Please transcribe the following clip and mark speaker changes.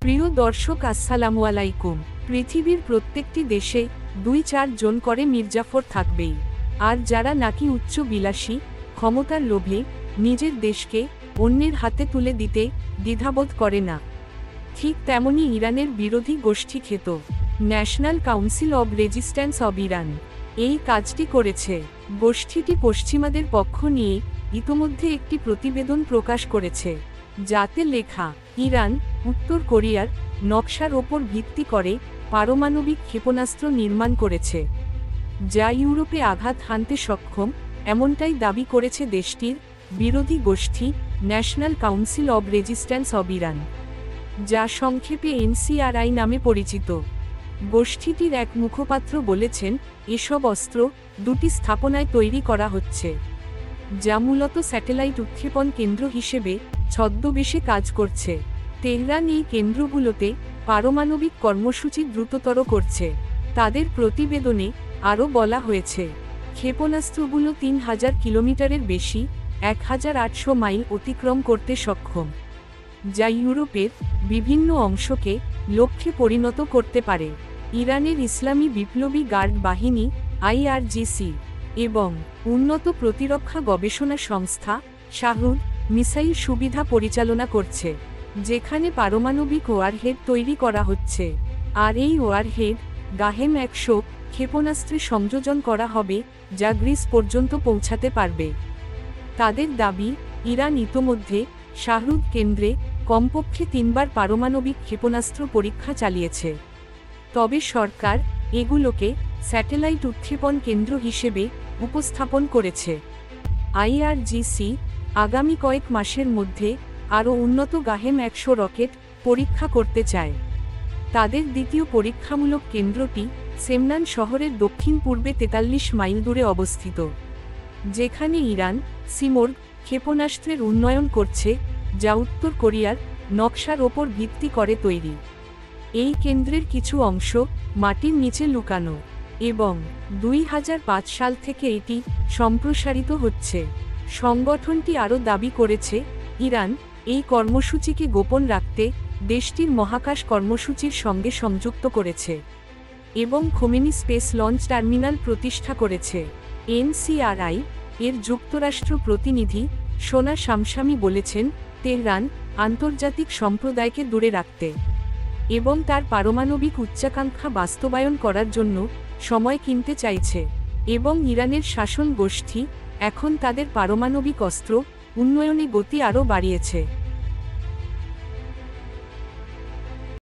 Speaker 1: প্রিয় দর্শক, আসসালামু আলাইকুম। পৃথিবীর প্রত্যেকটি দেশে 2-4 জন করে মির্জাফর থাকবেই। আর যারা নাকি উচ্চ বিলাসী, ক্ষমতার লোভে নিজের দেশকে অন্যের হাতে তুলে দিতে দ্বিধাবোধ করে না। ঠিক তেমনি ইরানের বিরোধী গোষ্ঠী খেত national council of resistance of Iran এই কাজটি করেছে। গোষ্ঠীটি পশ্চিমাদের পক্ষ নিয়ে ইতোমধ্যে একটি প্রতিবেদন প্রকাশ করেছে, যাতে লেখা, ইরান উত্তর কোরিয়ার নকশার ওপর ভিত্তি করে পারমাণবিক ক্ষেপণাস্ত্র নির্মাণ করেছে, যা ইউরোপে আঘাত হানতে সক্ষম, এমনটাই দাবি করেছে দেশটির বিরোধী গোষ্ঠী national council of resistance of Iran, যা সংক্ষেপে NCRI নামে পরিচিত। গোষ্ঠীটির এক মুখপাত্র বলেছেন, এসব অস্ত্র দুটি স্থাপনায় তৈরি করা হচ্ছে, যা মূলত স্যাটেলাইট উৎক্ষেপণ কেন্দ্র হিসেবে ছদ্মবেশে কাজ করছে। তেহরান এই কেন্দ্রগুলোতে পারমাণবিক কর্মসূচি দ্রুততর করছে। তাদের প্রতিবেদনে আরও বলা হয়েছে, ক্ষেপণাস্ত্রগুলো 3000 কিলোমিটারের বেশি, 1800 মাইল অতিক্রম করতে সক্ষম, যা ইউরোপের বিভিন্ন অংশকে লক্ষ্যে পরিণত করতে পারে। ইরানের ইসলামী বিপ্লবী গার্ড বাহিনী IRGC এবং উন্নত প্রতিরক্ষা গবেষণা সংস্থা শাহুদ মিসাইল সুবিধা পরিচালনা করছে, যেখানে পারমাণবিক ওয়ারহেড তৈরি করা হচ্ছে। আর এই ওয়ারহেড গাহেম 100 ক্ষেপণাস্ত্রে সংযোজন করা হবে, যা গ্রিস পর্যন্ত পৌঁছাতে পারবে। তাদের দাবি, ইরান ইতোমধ্যে শাহরুদ কেন্দ্রে কমপক্ষে 3 বার পারমাণবিক ক্ষেপণাস্ত্র পরীক্ষা চালিয়েছে, তবে সরকার এগুলোকে স্যাটেলাইট উৎক্ষেপণ কেন্দ্র হিসেবে উপস্থাপন করেছে। IRGC আগামী কয়েক মাসের মধ্যে আরও উন্নত গাহেম 100 রকেট পরীক্ষা করতে চায়। তাদের দ্বিতীয় পরীক্ষামূলক কেন্দ্রটি সেমনান শহরের দক্ষিণ পূর্বে 43 মাইল দূরে অবস্থিত, যেখানে ইরান সিমোর্গ ক্ষেপণাস্ত্রের উন্নয়ন করছে, যা উত্তর কোরিয়ার নকশার ওপর ভিত্তি করে তৈরি। এই কেন্দ্রের কিছু অংশ মাটির নিচে লুকানো এবং 2005 সাল থেকে এটি সম্প্রসারিত হচ্ছে। সংগঠনটি আরও দাবি করেছে, ইরান এই কর্মসূচিকে গোপন রাখতে দেশটির মহাকাশ কর্মসূচির সঙ্গে সংযুক্ত করেছে এবং খোমেনি স্পেস লঞ্চ টার্মিনাল প্রতিষ্ঠা করেছে। NCRI এর যুক্তরাষ্ট্র প্রতিনিধি সোনা শামশামি বলেছেন, তেহরান আন্তর্জাতিক সম্প্রদায়কে দূরে রাখতে এবং তার পারমাণবিক উচ্চাকাঙ্ক্ষা বাস্তবায়ন করার জন্য সময় কিনতে চাইছে, এবং ইরানের শাসন গোষ্ঠী এখন তাদের পারমাণবিক অস্ত্র উন্নয়নে গতি আরও বাড়িয়েছে।